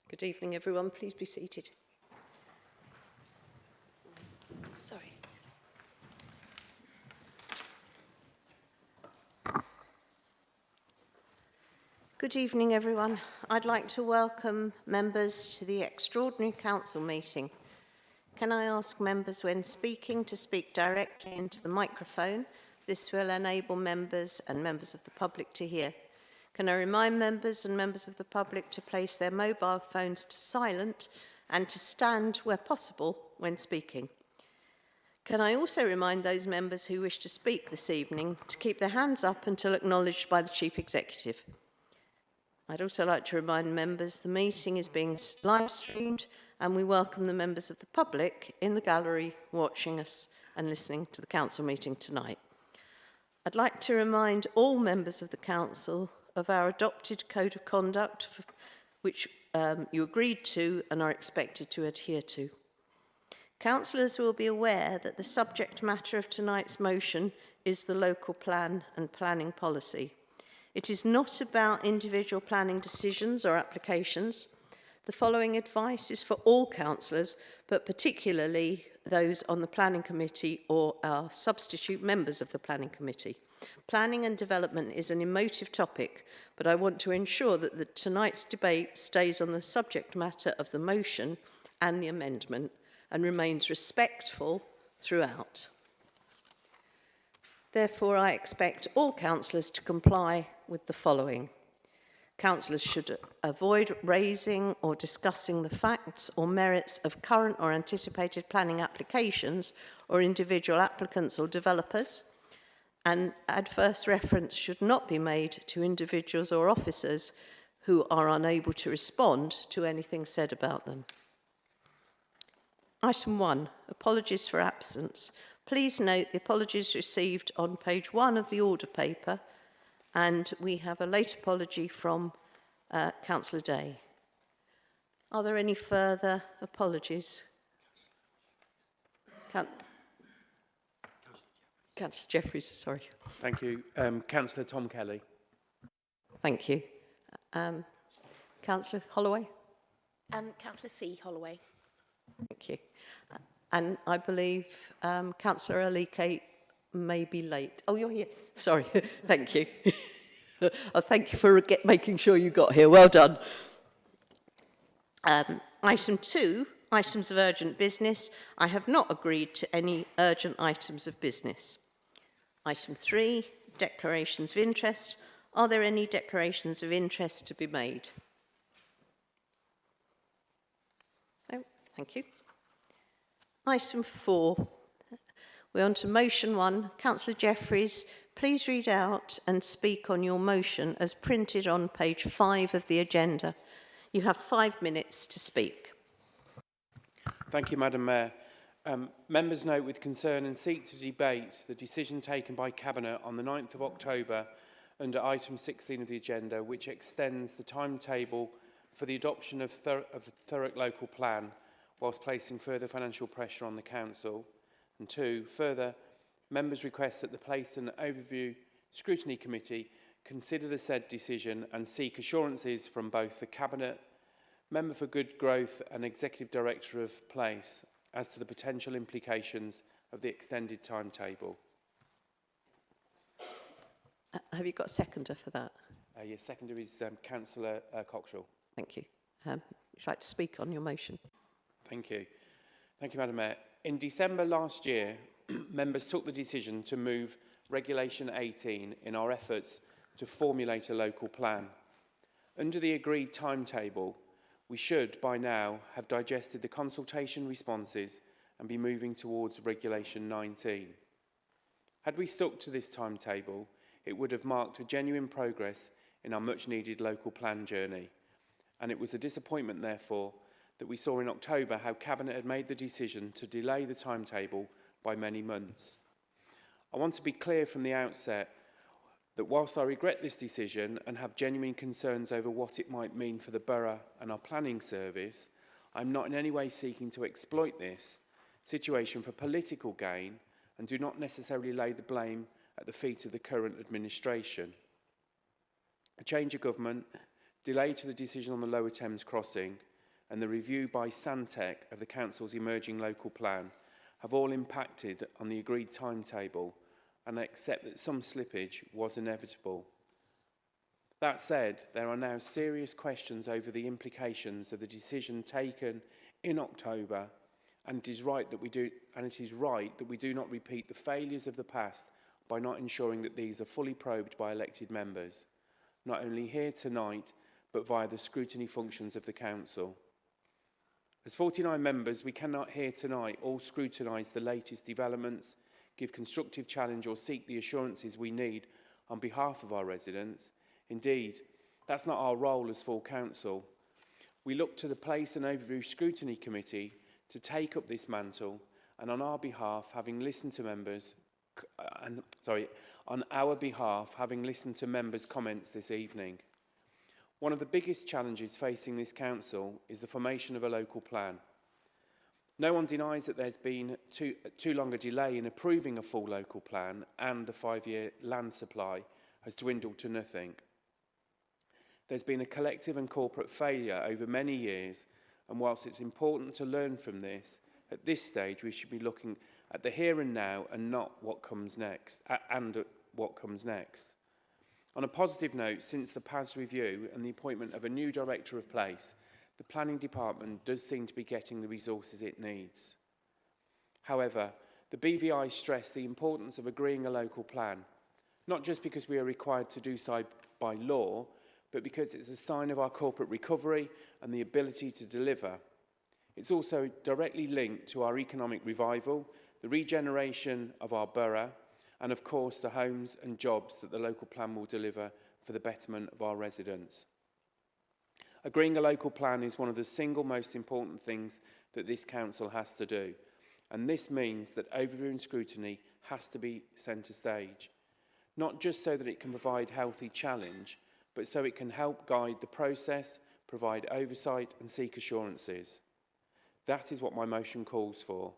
Good evening, everyone. Please be seated. Sorry. Good evening, everyone. I'd like to welcome members to the Extraordinary Council meeting. Can I ask members when speaking to speak directly into the microphone? This will enable members and members of the public to hear. Can I remind members and members of the public to place their mobile phones to silent and to stand where possible when speaking? Can I also remind those members who wish to speak this evening to keep their hands up until acknowledged by the Chief Executive? I'd also like to remind members the meeting is being live streamed and we welcome the members of the public in the gallery watching us and listening to the council meeting tonight. I'd like to remind all members of the council of our adopted code of conduct, which you agreed to and are expected to adhere to. Councillors will be aware that the subject matter of tonight's motion is the local plan and planning policy. It is not about individual planning decisions or applications. The following advice is for all councillors, but particularly those on the planning committee or our substitute members of the planning committee. Planning and development is an emotive topic, but I want to ensure that tonight's debate stays on the subject matter of the motion and the amendment and remains respectful throughout. Therefore, I expect all councillors to comply with the following. Councillors should avoid raising or discussing the facts or merits of current or anticipated planning applications or individual applicants or developers, and adverse reference should not be made to individuals or officers who are unable to respond to anything said about them. Item 1, apologies for absence. Please note the apologies received on page 1 of the order paper, and we have a late apology from Councillor Day. Are there any further apologies? Councillor Jeffries, sorry. Thank you. Councillor Tom Kelly. Thank you. Councillor Holloway? Councillor C. Holloway. Thank you. And I believe Councillor Alike may be late. Oh, you're here. Sorry. Thank you. Oh, thank you for making sure you got here. Well done. Item 2, items of urgent business. I have not agreed to any urgent items of business. Item 3, declarations of interest. Are there any declarations of interest to be made? No, thank you. Item 4, we're on to motion 1. Councillor Jeffries, please read out and speak on your motion as printed on page 5 of the agenda. You have 5 minutes to speak. Thank you, Madam Mayor. Members note with concern and seek to debate the decision taken by Cabinet on the 9th of October under item 16 of the agenda, which extends the timetable for the adoption of the Thurrock local plan whilst placing further financial pressure on the council. And 2, further, members request that the Place and Overview Scrutiny Committee consider the said decision and seek assurances from both the Cabinet, Member for Good Growth and Executive Director of Place as to the potential implications of the extended timetable. Have you got a seconder for that? Yes, seconder is Councillor Coxall. Thank you. Would you like to speak on your motion? Thank you. Thank you, Madam Mayor. In December last year, members took the decision to move Regulation 18 in our efforts to formulate a local plan. Under the agreed timetable, we should, by now, have digested the consultation responses and be moving towards Regulation 19. Had we stuck to this timetable, it would have marked a genuine progress in our much-needed local plan journey. And it was a disappointment, therefore, that we saw in October how Cabinet had made the decision to delay the timetable by many months. I want to be clear from the outset that whilst I regret this decision and have genuine concerns over what it might mean for the borough and our planning service, I'm not in any way seeking to exploit this situation for political gain and do not necessarily lay the blame at the feet of the current administration. A change of government, delay to the decision on the Lower Thames crossing, and the review by Santec of the Council's emerging local plan have all impacted on the agreed timetable, and I accept that some slippage was inevitable. That said, there are now serious questions over the implications of the decision taken in October, and it is right that we do not repeat the failures of the past by not ensuring that these are fully probed by elected members, not only here tonight, but via the scrutiny functions of the Council. As 49 members, we cannot here tonight all scrutinise the latest developments, give constructive challenge or seek the assurances we need on behalf of our residents. Indeed, that's not our role as full Council. We look to the Place and Overview Scrutiny Committee to take up this mantle, and on our behalf, having listened to members' comments this evening. One of the biggest challenges facing this council is the formation of a local plan. No one denies that there's been too long a delay in approving a full local plan, and the 5-year land supply has dwindled to nothing. There's been a collective and corporate failure over many years, and whilst it's important to learn from this, at this stage we should be looking at the here and now and not what comes next, On a positive note, since the PAS review and the appointment of a new Director of Place, the Planning Department does seem to be getting the resources it needs. However, the BVI stressed the importance of agreeing a local plan, not just because we are required to do so by law, but because it's a sign of our corporate recovery and the ability to deliver. It's also directly linked to our economic revival, the regeneration of our borough, and of course the homes and jobs that the local plan will deliver for the betterment of our residents. Agreeing a local plan is one of the single most important things that this council has to do, and this means that overview and scrutiny has to be centre stage, not just so that it can provide healthy challenge, but so it can help guide the process, provide oversight and seek assurances. That is what my motion calls for.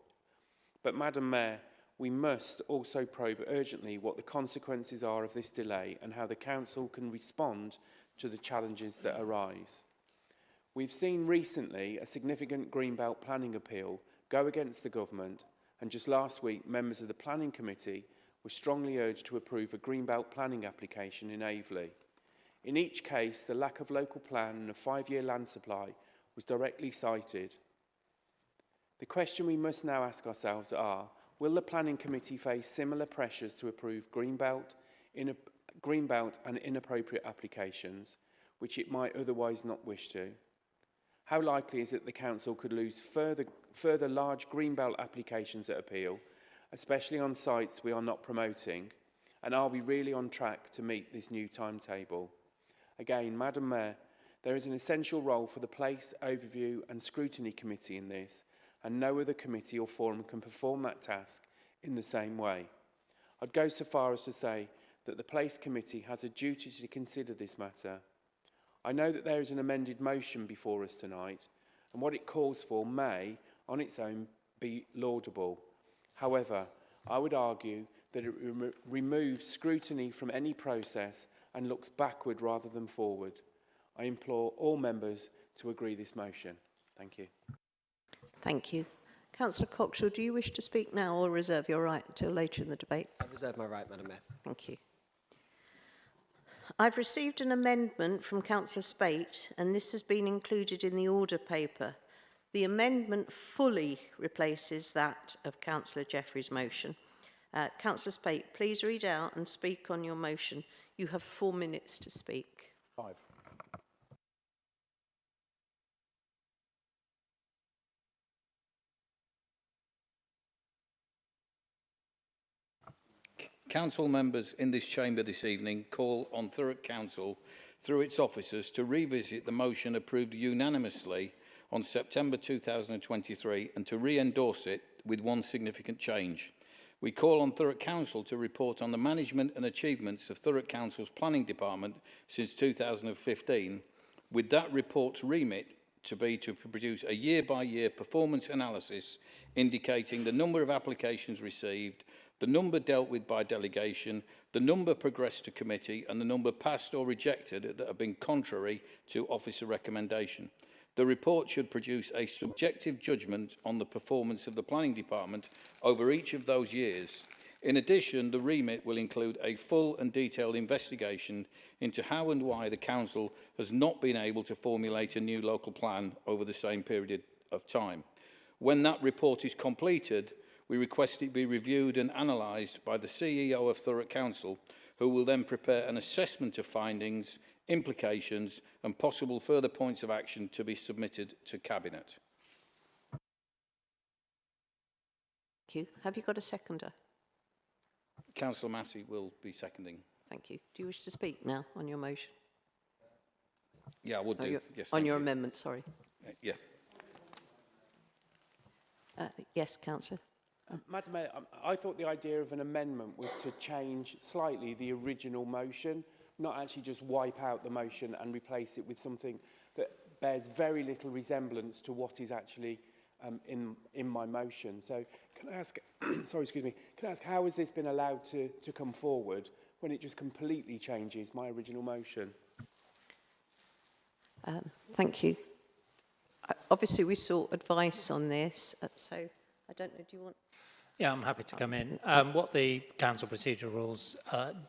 But Madam Mayor, we must also probe urgently what the consequences are of this delay and how the Council can respond to the challenges that arise. We've seen recently a significant Greenbelt planning appeal go against the government, and just last week members of the Planning Committee were strongly urged to approve a Greenbelt planning application in Aveley. In each case, the lack of local plan and a 5-year land supply was directly cited. The question we must now ask ourselves are, will the Planning Committee face similar pressures to approve Greenbelt and inappropriate applications, which it might otherwise not wish to? How likely is it the Council could lose further large Greenbelt applications at appeal, especially on sites we are not promoting? And are we really on track to meet this new timetable? Again, Madam Mayor, there is an essential role for the Place, Overview and Scrutiny Committee in this, and no other committee or forum can perform that task in the same way. I'd go so far as to say that the Place Committee has a duty to consider this matter. I know that there is an amended motion before us tonight, and what it calls for may, on its own, be laudable. However, I would argue that it removes scrutiny from any process and looks backward rather than forward. I implore all members to agree this motion. Thank you. Thank you. Councillor Coxall, do you wish to speak now or reserve your right until later in the debate? I reserve my right, Madam Mayor. Thank you. I've received an amendment from Councillor Spate, and this has been included in the order paper. The amendment fully replaces that of Councillor Jeffrey's motion. Councillor Spate, please read out and speak on your motion. You have 4 minutes to speak. 5. Council members in this chamber this evening call on Thurrock Council through its officers to revisit the motion approved unanimously on September 2023 and to re-endorse it with one significant change. We call on Thurrock Council to report on the management and achievements of Thurrock Council's planning department since 2015, with that report's remit to be to produce a year-by-year performance analysis indicating the number of applications received, the number dealt with by delegation, the number progressed to committee, and the number passed or rejected that have been contrary to officer recommendation. The report should produce a subjective judgment on the performance of the planning department over each of those years. In addition, the remit will include a full and detailed investigation into how and why the council has not been able to formulate a new local plan over the same period of time. When that report is completed, we request it be reviewed and analysed by the CEO of Thurrock Council, who will then prepare an assessment of findings, implications and possible further points of action to be submitted to Cabinet. Thank you. Have you got a seconder? Councillor Massey will be seconding. Thank you. Do you wish to speak now on your motion? Yeah, I would do. Yes, on thank your you. amendment, sorry. Yeah. Yes, Councillor. Madam Mayor, I thought the idea of an amendment was to change slightly the original motion, not actually just wipe out the motion and replace it with something that bears very little resemblance to what is actually in my motion. So can I ask, sorry, excuse me, can I ask how has this been allowed to come forward when it just completely changes my original motion? Thank you. Obviously, we sought advice on this, so I don't know, do you want... Yeah, I'm happy to come in. What the council procedure rules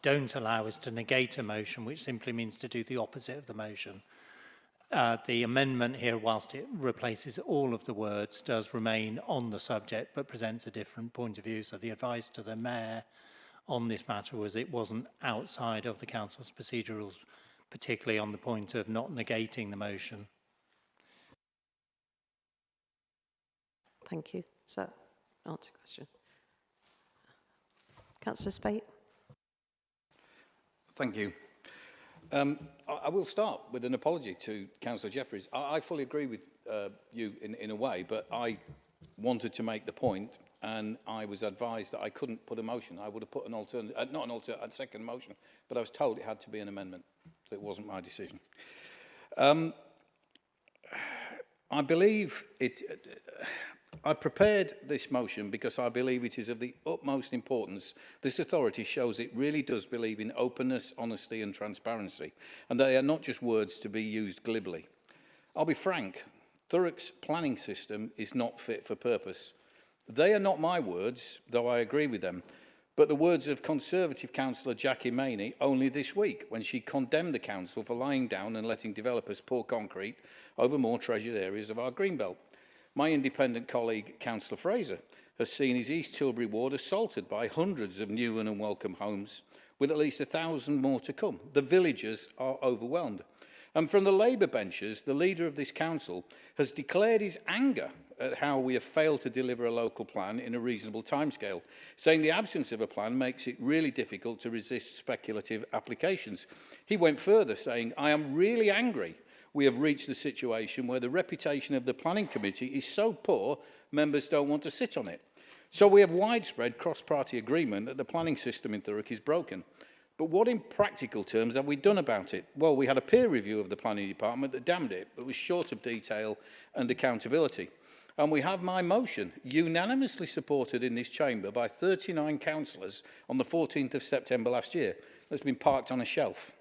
don't allow is to negate a motion, which simply means to do the opposite of the motion. The amendment here, whilst it replaces all of the words, does remain on the subject, but presents a different point of view. So the advice to the Mayor on this matter was it wasn't outside of the council's procedure rules, particularly on the point of not negating the motion. Thank you. Does that answer your question? Councillor Spate. Thank you. I will start with an apology to Councillor Jeffries. I fully agree with you in a way, but I wanted to make the point and I was advised that I couldn't put a motion. I would have put an alternate, a second motion, but I was told it had to be an amendment, so it wasn't my decision. I believe I prepared this motion because I believe it is of the utmost importance. This authority shows it really does believe in openness, honesty and transparency, and they are not just words to be used glibly. I'll be frank, Thurrock's planning system is not fit for purpose. They are not my words, though I agree with them, but the words of Conservative councillor Jackie Maney only this week when she condemned the council for lying down and letting developers pour concrete over more treasured areas of our greenbelt. My independent colleague, Councillor Fraser, has seen his East Tilbury ward assaulted by hundreds of new and unwelcome homes, with at least 1,000 more to come. The villagers are overwhelmed. And from the Labour benches, the leader of this council has declared his anger at how we have failed to deliver a local plan in a reasonable timescale, saying the absence of a plan makes it really difficult to resist speculative applications. He went further, saying, "I am really angry we have reached the situation where the reputation of the planning committee is so poor, members don't want to sit on it. So we have widespread cross-party agreement that the planning system in Thurrock is broken. But what in practical terms have we done about it? Well, we had a peer review of the planning department that damned it, but was short of detail and accountability. And we have my motion, unanimously supported in this chamber by 39 councillors on the 14th of September last year, that's been parked on a shelf.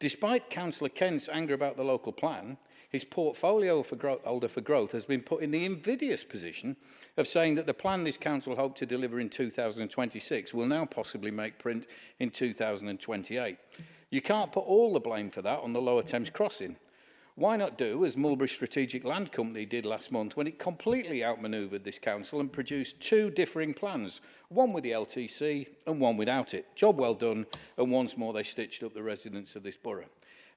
Despite Councillor Kent's anger about the local plan, his portfolio holder for growth has been put in the invidious position of saying that the plan this council hoped to deliver in 2026 will now possibly make print in 2028. You can't put all the blame for that on the Lower Thames crossing. Why not do as Mulberry Strategic Land Company did last month when it completely outmanoeuvred this council and produced two differing plans, one with the LTC and one without it. Job well done, and once more they stitched up the residents of this borough.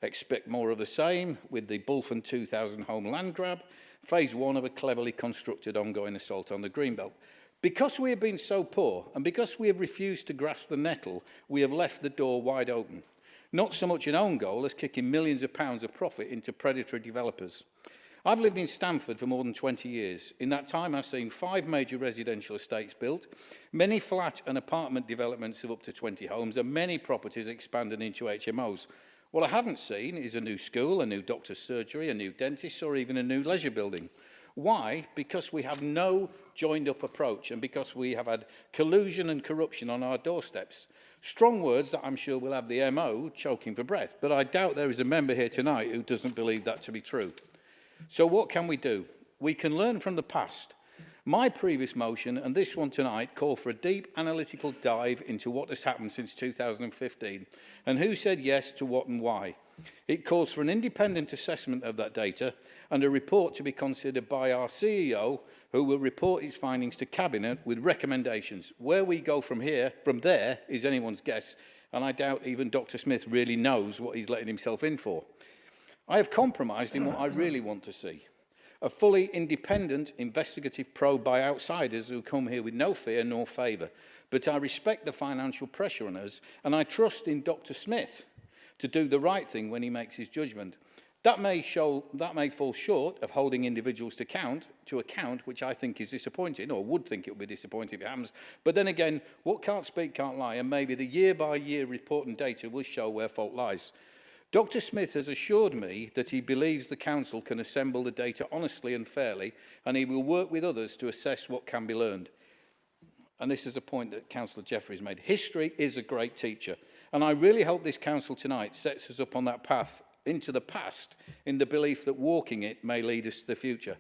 Expect more of the same with the Bulford 2000 home land grab, phase one of a cleverly constructed ongoing assault on the Greenbelt. Because we have been so poor and because we have refused to grasp the nettle, we have left the door wide open. Not so much an own goal as kicking millions of pounds of profit into predatory developers. I've lived in Stamford for more than 20 years. In that time, I've seen 5 major residential estates built, many flat and apartment developments of up to 20 homes, and many properties expanded into HMOs. What I haven't seen is a new school, a new doctor's surgery, a new dentist, or even a new leisure building. Why? Because we have no joined-up approach and because we have had collusion and corruption on our doorsteps. Strong words that I'm sure will have the MO choking for breath, but I doubt there is a member here tonight who doesn't believe that to be true. So what can we do? We can learn from the past. My previous motion and this one tonight call for a deep analytical dive into what has happened since 2015 and who said yes to what and why. It calls for an independent assessment of that data and a report to be considered by our CEO, who will report his findings to Cabinet with recommendations. Where we go from there is anyone's guess, and I doubt even Dr. Smith really knows what he's letting himself in for. I have compromised in what I really want to see. A fully independent investigative probe by outsiders who come here with no fear nor favour. But I respect the financial pressure on us, and I trust in Dr. Smith to do the right thing when he makes his judgment. That may fall short of holding individuals to account, which I think is disappointing, or would think it would be disappointing if it happens. But then again, what can't speak can't lie, and maybe the year-by-year report and data will show where fault lies. Dr. Smith has assured me that he believes the Council can assemble the data honestly and fairly, and he will work with others to assess what can be learned. And this is a point that Councillor Jeffreys made. History is a great teacher, and I really hope this Council tonight sets us up on that path into the past in the belief that walking it may lead us to the future.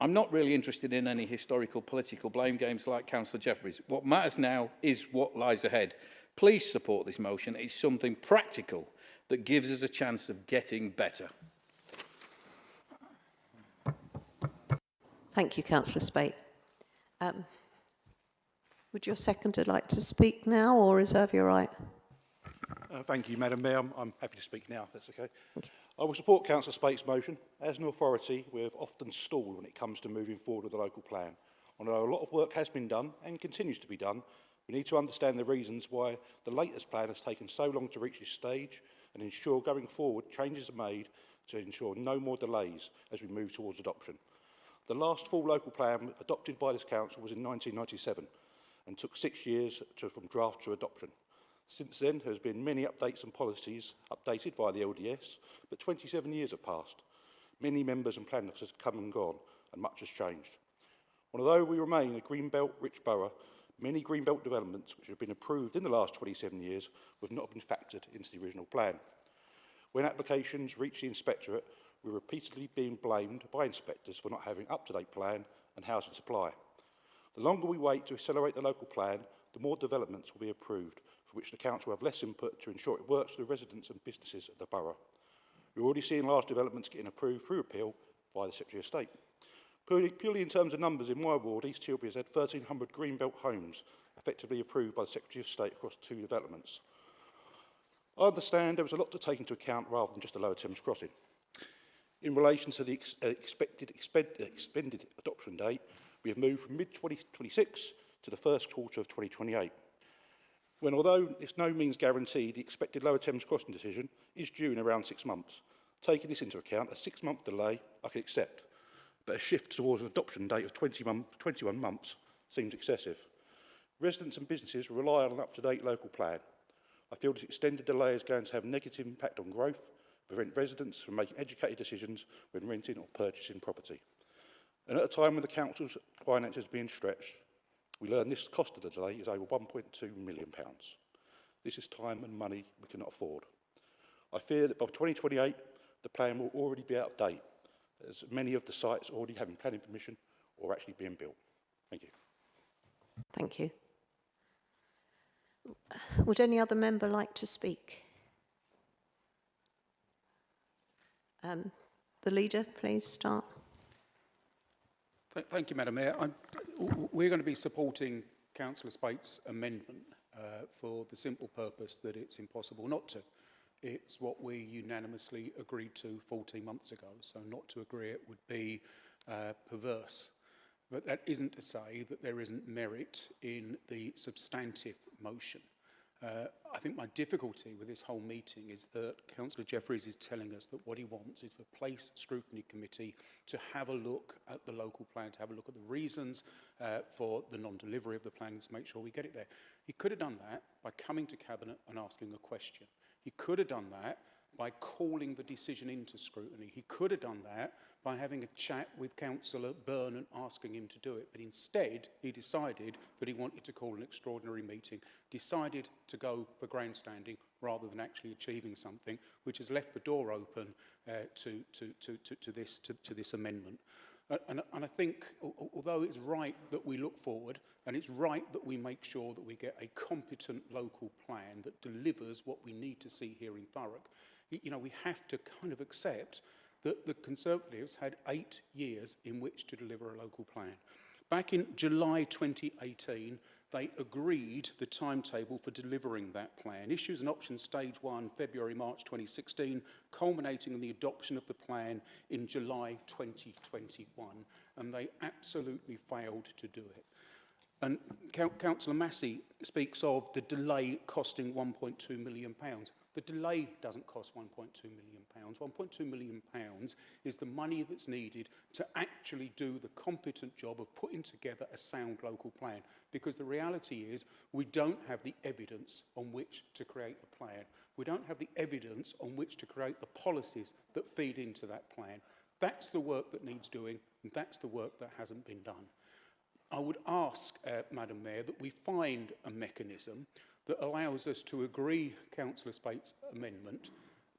I'm not really interested in any historical political blame games like Councillor Jeffreys. What matters now is what lies ahead. Please support this motion. It's something practical that gives us a chance of getting better. Thank you, Councillor Spate. Would your seconder like to speak now or reserve your right? Thank you, Madam Mayor. I'm happy to speak now, if that's okay. I will support Councillor Spate's motion. As an authority, we have often stalled when it comes to moving forward with the local plan. Although a lot of work has been done and continues to be done, we need to understand the reasons why the latest plan has taken so long to reach this stage and ensure going forward changes are made to ensure no more delays as we move towards adoption. The last full local plan adopted by this council was in 1997 and took 6 years from draft to adoption. Since then, there has been many updates and policies updated via the LDS, but 27 years have passed. Many members and plan officers have come and gone, and much has changed. Although we remain a Greenbelt-rich borough, many Greenbelt developments which have been approved in the last 27 years have not been factored into the original plan. When applications reach the inspectorate, we're repeatedly being blamed by inspectors for not having up-to-date plan and housing supply. The longer we wait to accelerate the local plan, the more developments will be approved, for which the council will have less input to ensure it works for the residents and businesses of the borough. We're already seeing large developments getting approved through appeal by the Secretary of State. Purely in terms of numbers, in my ward, East Tilbury has had 1,300 Greenbelt homes effectively approved by the Secretary of State across 2 developments. I understand there was a lot to take into account rather than just a Lower Thames crossing. In relation to the expected adoption date, we have moved from mid-2026 to the first quarter of 2028. When, although it's no means guaranteed, the expected Lower Thames crossing decision is due in around 6 months. Taking this into account, a 6-month delay I can accept, but a shift towards an adoption date of 21 months seems excessive. Residents and businesses rely on an up-to-date local plan. I feel this extended delay is going to have a negative impact on growth, prevent residents from making educated decisions when renting or purchasing property. And at a time when the council's finances are being stretched, we learn this cost of the delay is over £1.2 million. This is time and money we cannot afford. I fear that by 2028, the plan will already be out of date, as many of the sites already having planning permission or actually being built. Thank you. Thank you. Would any other member like to speak? The leader, please start. Thank you, Madam Mayor. We're going to be supporting Councillor Spate's amendment for the simple purpose that it's impossible not to. It's what we unanimously agreed to 14 months ago, so not to agree it would be perverse. But that isn't to say that there isn't merit in the substantive motion. I think my difficulty with this whole meeting is that Councillor Jeffreys is telling us that what he wants is for Place Scrutiny Committee to have a look at the local plan, to have a look at the reasons for the non-delivery of the plan, to make sure we get it there. He could have done that by coming to Cabinet and asking a question. He could have done that by calling the decision into scrutiny. He could have done that by having a chat with Councillor Byrne and asking him to do it. But instead, he decided that he wanted to call an extraordinary meeting, decided to go for grandstanding rather than actually achieving something, which has left the door open to this amendment. And I think, although it's right that we look forward, and it's right that we make sure that we get a competent local plan that delivers what we need to see here in Thurrock, you know, we have to kind of accept that the Conservatives had 8 years in which to deliver a local plan. Back in July 2018, they agreed the timetable for delivering that plan. Issues and options stage 1, February-March 2016, culminating in the adoption of the plan in July 2021. And they absolutely failed to do it. And Councillor Massey speaks of the delay costing £1.2 million. The delay doesn't cost £1.2 million. £1.2 million is the money that's needed to actually do the competent job of putting together a sound local plan. Because the reality is we don't have the evidence on which to create a plan. We don't have the evidence on which to create the policies that feed into that plan. That's the work that needs doing, and that's the work that hasn't been done. I would ask, Madam Mayor, that we find a mechanism that allows us to agree Councillor Spate's amendment,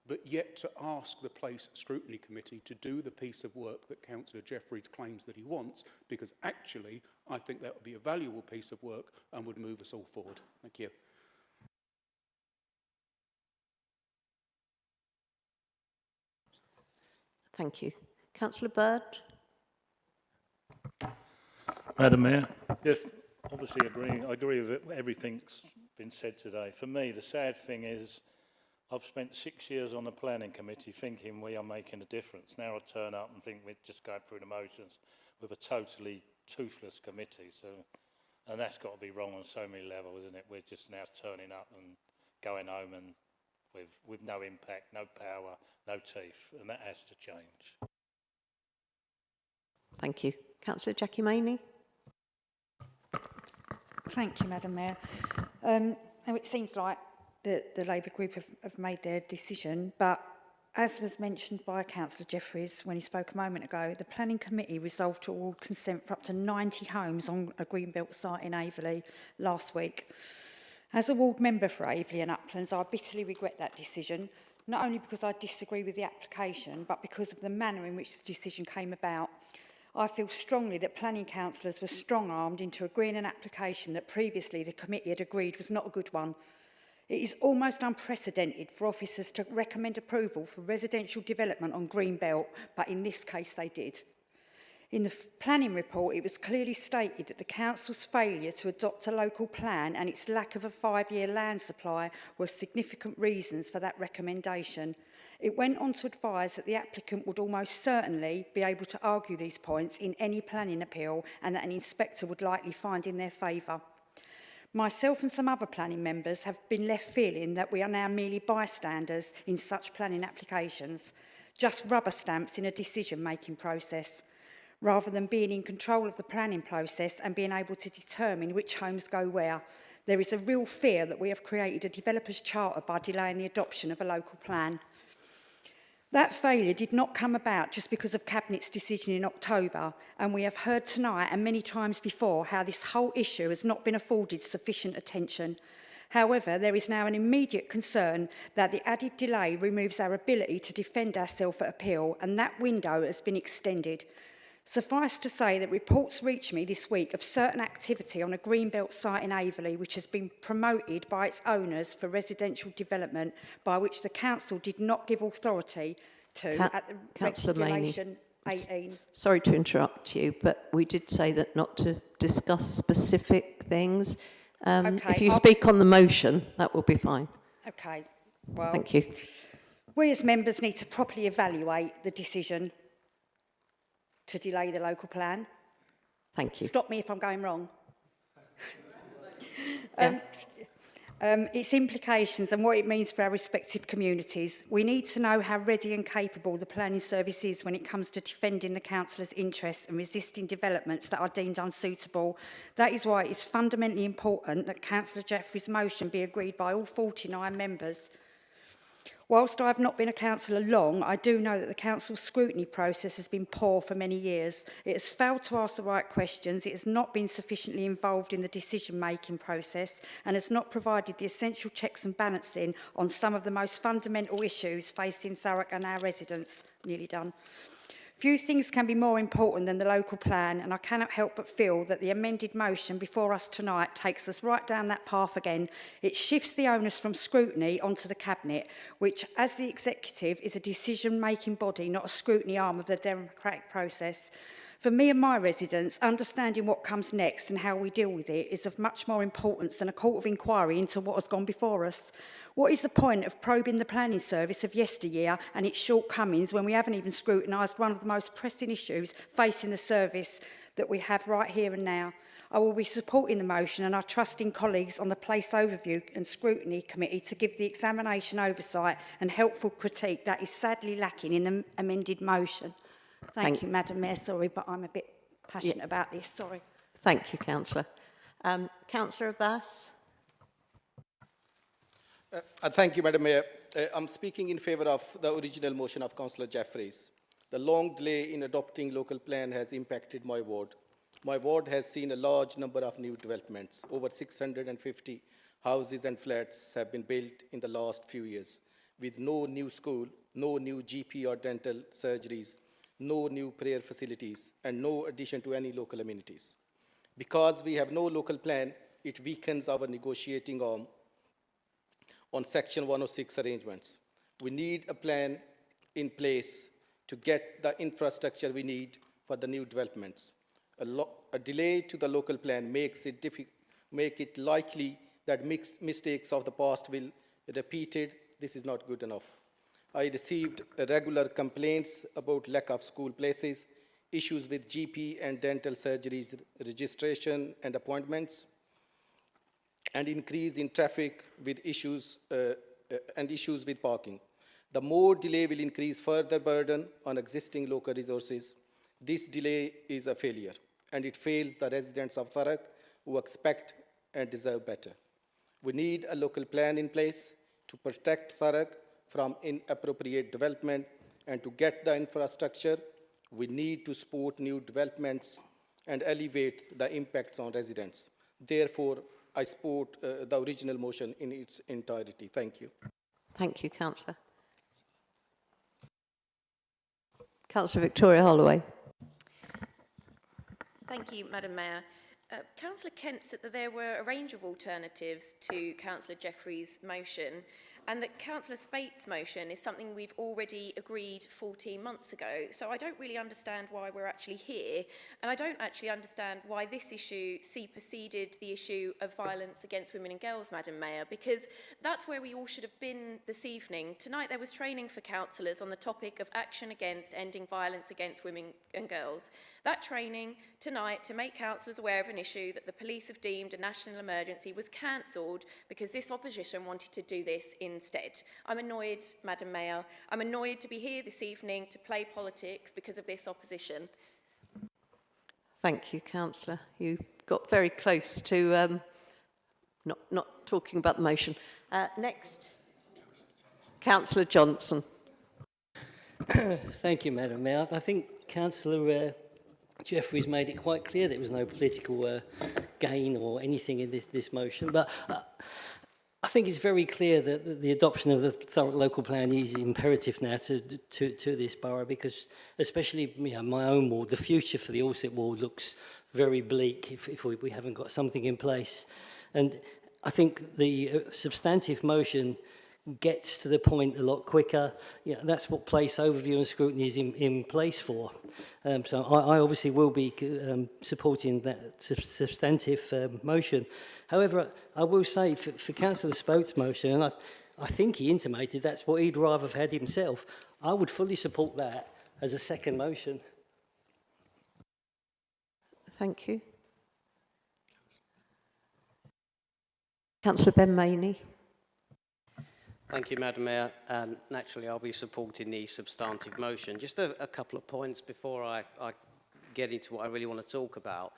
but yet to ask the Place Scrutiny Committee to do the piece of work that Councillor Jeffreys claims that he wants, because actually I think that would be a valuable piece of work and would move us all forward. Thank you. Thank you. Councillor Bird. Madam Mayor, yes, obviously I agree with everything's been said today. For me, the sad thing is I've spent 6 years on the planning committee thinking we are making a difference. Now I turn up and think we're just going through the motions with a totally toothless committee. So, and that's got to be wrong on so many levels, isn't it? We're just now turning up and going home and with no impact, no power, no teeth, and that has to change. Thank you. Councillor Jackie Maney. Thank you, Madam Mayor. Now it seems like the Labour group have made their decision, but as was mentioned by Councillor Jeffreys when he spoke a moment ago, the Planning Committee resolved to award consent for up to 90 homes on a Greenbelt site in Averley last week. As a ward member for Averley and Uplands, I bitterly regret that decision, not only because I disagree with the application, but because of the manner in which the decision came about. I feel strongly that planning councillors were strong-armed into agreeing an application that previously the committee had agreed was not a good one. It is almost unprecedented for officers to recommend approval for residential development on Greenbelt, but in this case they did. In the planning report, it was clearly stated that the council's failure to adopt a local plan and its lack of a 5-year land supply were significant reasons for that recommendation. It went on to advise that the applicant would almost certainly be able to argue these points in any planning appeal and that an inspector would likely find in their favour. Myself and some other planning members have been left feeling that we are now merely bystanders in such planning applications, just rubber stamps in a decision-making process, rather than being in control of the planning process and being able to determine which homes go where. There is a real fear that we have created a developer's charter by delaying the adoption of a local plan. That failure did not come about just because of Cabinet's decision in October, and we have heard tonight and many times before how this whole issue has not been afforded sufficient attention. However, there is now an immediate concern that the added delay removes our ability to defend ourselves at appeal, and that window has been extended. Suffice to say that reports reached me this week of certain activity on a Greenbelt site in Averley which has been promoted by its owners for residential development, by which the council did not give authority to at the Regulation 18. Sorry to interrupt you, but we did say that not to discuss specific things. Okay, if you speak on the motion, that will be fine. Okay, well, thank you. We as members need to properly evaluate the decision to delay the local plan. Thank you. Stop me if I'm going wrong. Its implications and what it means for our respective communities. We need to know how ready and capable the planning service is when it comes to defending the councillors' interests and resisting developments that are deemed unsuitable. That is why it is fundamentally important that Councillor Jeffreys' motion be agreed by all 49 members. Whilst I have not been a councillor long, I do know that the council's scrutiny process has been poor for many years. It has failed to ask the right questions, it has not been sufficiently involved in the decision-making process, and has not provided the essential checks and balancing on some of the most fundamental issues facing Thurrock and our residents. Nearly done. Few things can be more important than the local plan, and I cannot help but feel that the amended motion before us tonight takes us right down that path again. It shifts the onus from scrutiny onto the Cabinet, which, as the executive, is a decision-making body, not a scrutiny arm of the democratic process. For me and my residents, understanding what comes next and how we deal with it is of much more importance than a court of inquiry into what has gone before us. What is the point of probing the planning service of yesteryear and its shortcomings when we haven't even scrutinised one of the most pressing issues facing the service that we have right here and now? I will be supporting the motion, and I trust in colleagues on the Place Overview and Scrutiny Committee to give the examination oversight and helpful critique that is sadly lacking in the amended motion. Thank you, Madam Mayor. Sorry, but I'm a bit passionate about this. Sorry. Thank you, Councillor. Councillor Abbas. Thank you, Madam Mayor. I'm speaking in favour of the original motion of Councillor Jeffries. The long delay in adopting local plan has impacted my ward. My ward has seen a large number of new developments. Over 650 houses and flats have been built in the last few years, with no new school, no new GP or dental surgeries, no new prayer facilities, and no addition to any local amenities. Because we have no local plan, it weakens our negotiating arm on Section 106 arrangements. We need a plan in place to get the infrastructure we need for the new developments. A delay to the local plan makes it likely that mistakes of the past will be repeated. This is not good enough. I received regular complaints about lack of school places, issues with GP and dental surgeries registration and appointments, and increase in traffic with issues with parking. The more delay will increase further burden on existing local resources. This delay is a failure, and it fails the residents of Thurrock who expect and deserve better. We need a local plan in place to protect Thurrock from inappropriate development, and to get the infrastructure, we need to support new developments and alleviate the impacts on residents. Therefore, I support the original motion in its entirety. Thank you. Thank you, Councillor. Councillor Victoria Holloway. Thank you, Madam Mayor. Councillor Kent said that there were a range of alternatives to Councillor Jeffries' motion, and that Councillor Spate's motion is something we've already agreed 14 months ago. So I don't really understand why we're actually here, and I don't actually understand why this issue superseded the issue of violence against women and girls, Madam Mayor, because that's where we all should have been this evening. Tonight there was training for councillors on the topic of action against ending violence against women and girls. That training tonight to make councillors aware of an issue that the police have deemed a national emergency was cancelled because this opposition wanted to do this instead. I'm annoyed, Madam Mayor. I'm annoyed to be here this evening to play politics because of this opposition. Thank you, Councillor. You got very close to not talking about the motion. Next, Councillor Johnson. Thank you, Madam Mayor. I think Councillor Jeffries made it quite clear there was no political gain or anything in this motion, but I think it's very clear that the adoption of the Thurrock local plan is imperative now to this borough, because especially my own ward, the future for the Alsip ward looks very bleak if we haven't got something in place. And I think the substantive motion gets to the point a lot quicker. That's what place overview and scrutiny is in place for. So I obviously will be supporting that substantive motion. However, I will say for Councillor Spote's motion, and I think he intimated that's what he'd rather have had himself, I would fully support that as a second motion. Thank you. Councillor Ben Maney. Thank you, Madam Mayor. Naturally, I'll be supporting the substantive motion. Just a couple of points before I get into what I really want to talk about.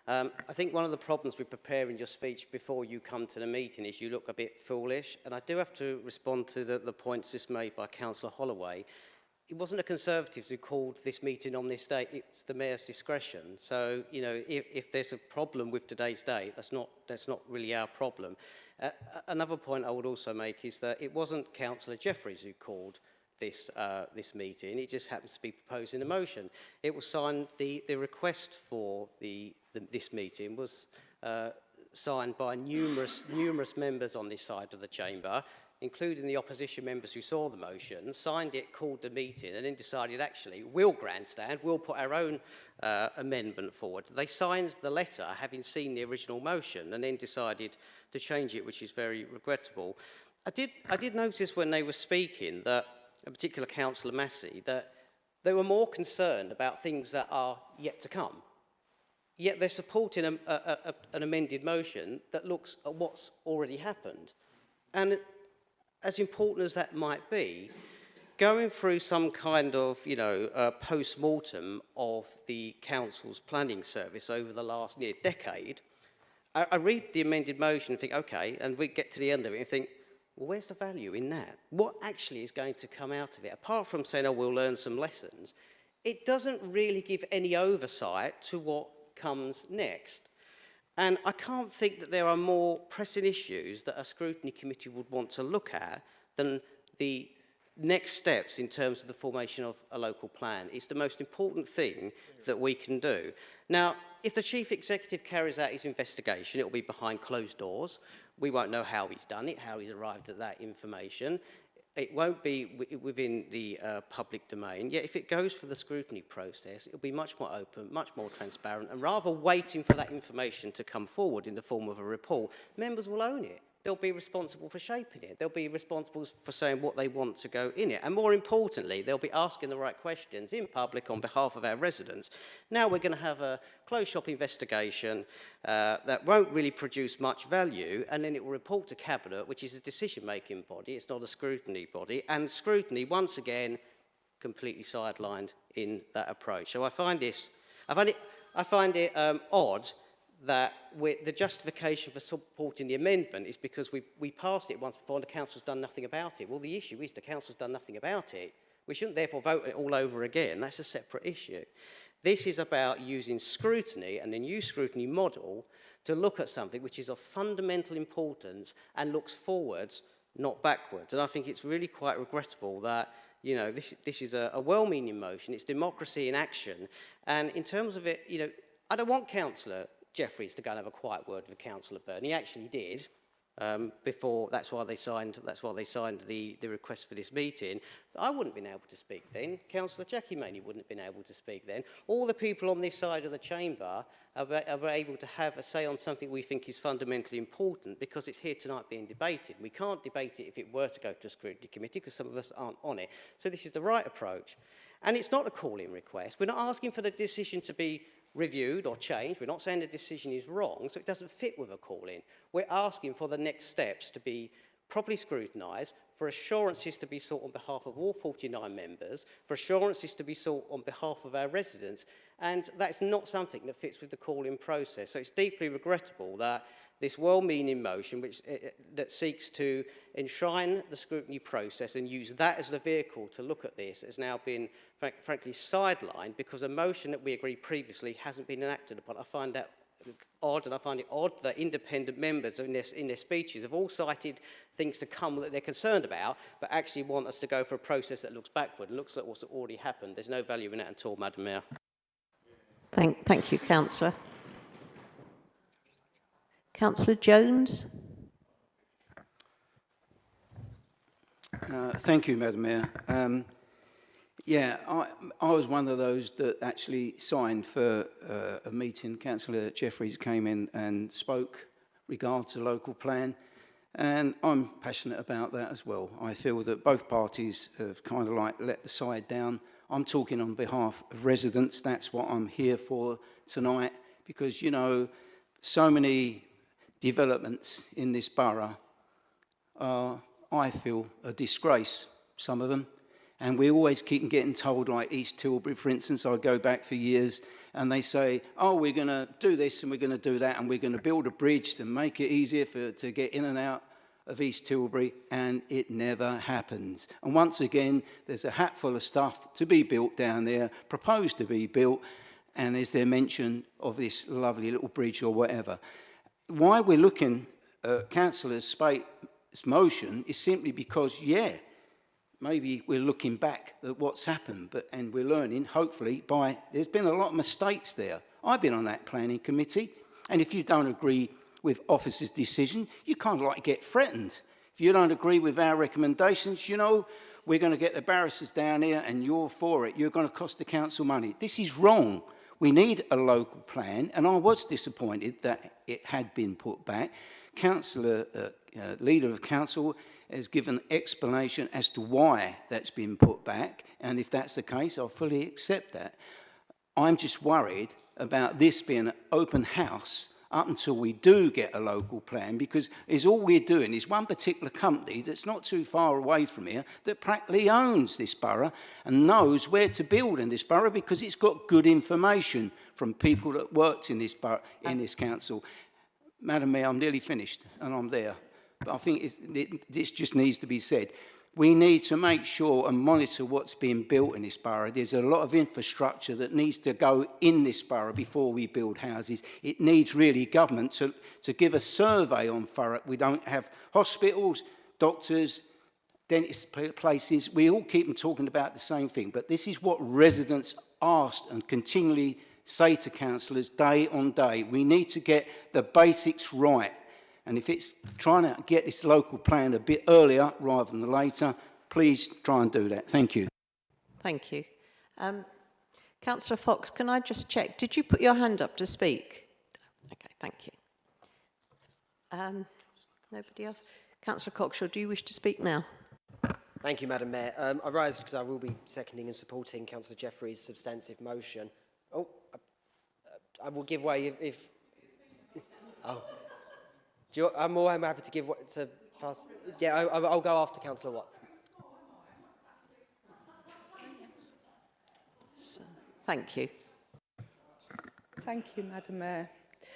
I think one of the problems with preparing your speech before you come to the meeting is you look a bit foolish, and I do have to respond to the points just made by Councillor Holloway. It wasn't the Conservatives who called this meeting on this date, it's the Mayor's discretion. So, you know, if there's a problem with today's date, that's not really our problem. Another point I would also make is that it wasn't Councillor Jeffreys who called this meeting, it just happens to be proposing a motion. It was signed, the request for this meeting was signed by numerous members on this side of the chamber, including the opposition members who saw the motion, signed it, called the meeting, and then decided, actually, we'll grandstand, we'll put our own amendment forward. They signed the letter, having seen the original motion, and then decided to change it, which is very regrettable. I did notice when they were speaking that, in particular Councillor Massey, that they were more concerned about things that are yet to come. Yet they're supporting an amended motion that looks at what's already happened. And as important as that might be, going through some kind of, post-mortem of the council's planning service over the last near decade, I read the amended motion and think, okay, and we get to the end of it and think, well, where's the value in that? What actually is going to come out of it? Apart from saying, oh, we'll learn some lessons, it doesn't really give any oversight to what comes next. And I can't think that there are more pressing issues that a scrutiny committee would want to look at than the next steps in terms of the formation of a local plan. It's the most important thing that we can do. Now, if the Chief Executive carries out his investigation, it will be behind closed doors. We won't know how he's done it, how he's arrived at that information. It won't be within the public domain. Yet if it goes for the scrutiny process, it'll be much more open, much more transparent, and rather waiting for that information to come forward in the form of a report, members will own it. They'll be responsible for shaping it. They'll be responsible for saying what they want to go in it. And more importantly, they'll be asking the right questions in public on behalf of our residents. Now we're going to have a closed shop investigation that won't really produce much value, and then it will report to Cabinet, which is a decision-making body. It's not a scrutiny body. And scrutiny, once again, completely sidelined in that approach. So I find it odd that the justification for supporting the amendment is because we passed it once before and the council's done nothing about it. Well, the issue is the council's done nothing about it. We shouldn't therefore vote it all over again. That's a separate issue. This is about using scrutiny and the new scrutiny model to look at something which is of fundamental importance and looks forwards, not backwards. And I think it's really quite regrettable that this is a well-meaning motion. It's democracy in action. And in terms of it, I don't want Councillor Jeffreys to go and have a quiet word with Councillor Byrne. He actually did before. That's why they signed the request for this meeting. But I wouldn't have been able to speak then. Councillor Jackie Maney wouldn't have been able to speak then. All the people on this side of the chamber are able to have a say on something we think is fundamentally important because it's here tonight being debated. We can't debate it if it were to go to a scrutiny committee because some of us aren't on it. So this is the right approach. And it's not a call-in request. We're not asking for the decision to be reviewed or changed. We're not saying the decision is wrong, so it doesn't fit with a call-in. We're asking for the next steps to be properly scrutinised, for assurances to be sought on behalf of all 49 members, for assurances to be sought on behalf of our residents, and that's not something that fits with the call-in process. So it's deeply regrettable that this well-meaning motion that seeks to enshrine the scrutiny process and use that as the vehicle to look at this has now been, frankly, sidelined because a motion that we agreed previously hasn't been enacted upon. I find that odd, and I find it odd that independent members in their speeches have all cited things to come that they're concerned about, but actually want us to go for a process that looks backward and looks at what's already happened. There's no value in that at all, Madam Mayor. Thank you, Councillor. Councillor Jones. Thank you, Madam Mayor. I was one of those that actually signed for a meeting. Councillor Jeffreys came in and spoke regards to local plan, and I'm passionate about that as well. I feel that both parties have kind of like let the side down. I'm talking on behalf of residents. That's what I'm here for tonight, because, so many developments in this borough are, I feel, a disgrace, some of them. And we always keep getting told, like East Tilbury, for instance, I go back for years, and they say, oh, we're going to do this and we're going to do that, and we're going to build a bridge to make it easier to get in and out of East Tilbury, and it never happens. And once again, there's a hatful of stuff to be built down there, proposed to be built, and is there mention of this lovely little bridge or whatever. Why we're looking at Councillor Spate's motion is simply because, yeah, maybe we're looking back at what's happened, and we're learning, hopefully, there's been a lot of mistakes there. I've been on that planning committee, and if you don't agree with officers' decision, you kind of like get threatened. If you don't agree with our recommendations, you know, we're going to get the barristers down here and you're for it. You're going to cost the council money. This is wrong. We need a local plan, and I was disappointed that it had been put back. Leader of council has given explanation as to why that's been put back, and if that's the case, I'll fully accept that. I'm just worried about this being an open house up until we do get a local plan, because all we're doing is one particular company that's not too far away from here that practically owns this borough and knows where to build in this borough because it's got good information from people that worked in this borough, in this council. Madam Mayor, I'm nearly finished and I'm there, but I think this just needs to be said. We need to make sure and monitor what's being built in this borough. There's a lot of infrastructure that needs to go in this borough before we build houses. It needs really government to give a survey on Thurrock. We don't have hospitals, doctors, dentist places. We all keep talking about the same thing, but this is what residents asked and continually say to councillors day on day. We need to get the basics right. And if it's trying to get this local plan a bit earlier rather than later, please try and do that. Thank you. Thank you. Councillor Fox, can I just check? Did you put your hand up to speak? Okay, thank you. Nobody else? Councillor Cockshaw, do you wish to speak now? Thank you, Madam Mayor. I rise because I will be seconding and supporting Councillor Jeffrey's substantive motion. Oh, I will give way if oh. I'm more happy to give way to pass. Yeah, I'll go after Councillor Watts. So, thank you. Thank you, Madam Mayor.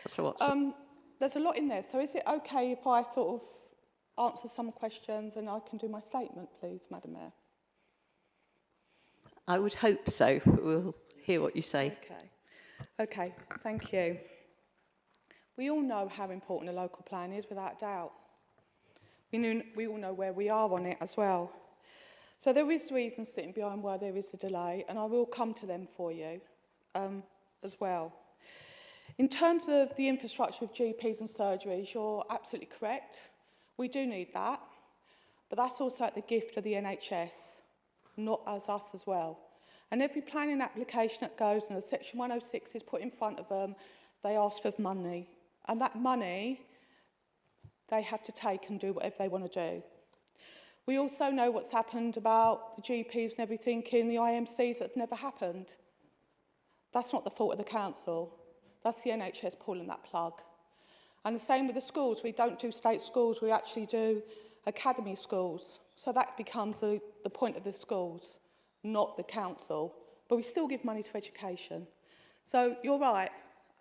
Councillor Watts. There's a lot in there, so is it okay if I sort of answer some questions and I can do my statement, please, Madam Mayor? I would hope so, but we'll hear what you say. Okay, thank you. We all know how important a local plan is, without doubt. We all know where we are on it as well. So there is reasons sitting behind why there is a delay, and I will come to them for you as well. In terms of the infrastructure of GPs and surgeries, you're absolutely correct. We do need that, but that's also at the gift of the NHS, not us as well. And every planning application that goes and the Section 106 is put in front of them, they ask for money. And that money, they have to take and do whatever they want to do. We also know what's happened about the GPs and everything in the IMCs that have never happened. That's not the fault of the council. That's the NHS pulling that plug. And the same with the schools. We don't do state schools, we actually do academy schools. So that becomes the point of the schools, not the council. But we still give money to education. So you're right,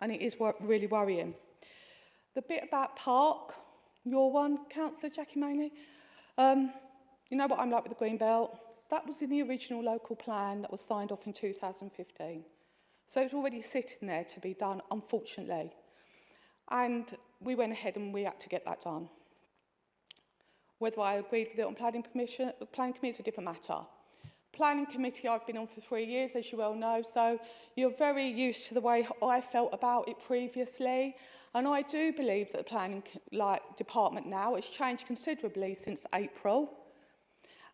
and it is really worrying. The bit about Park, your one, Councillor Jackie Manley, you know what I'm like with the Green Belt? That was in the original local plan that was signed off in 2015. So it's already sitting there to be done, unfortunately. And we went ahead and we had to get that done. Whether I agreed with it on planning committee is a different matter. Planning committee I've been on for 3 years, as you well know, so you're very used to the way I felt about it previously. And I do believe that the planning department now has changed considerably since April.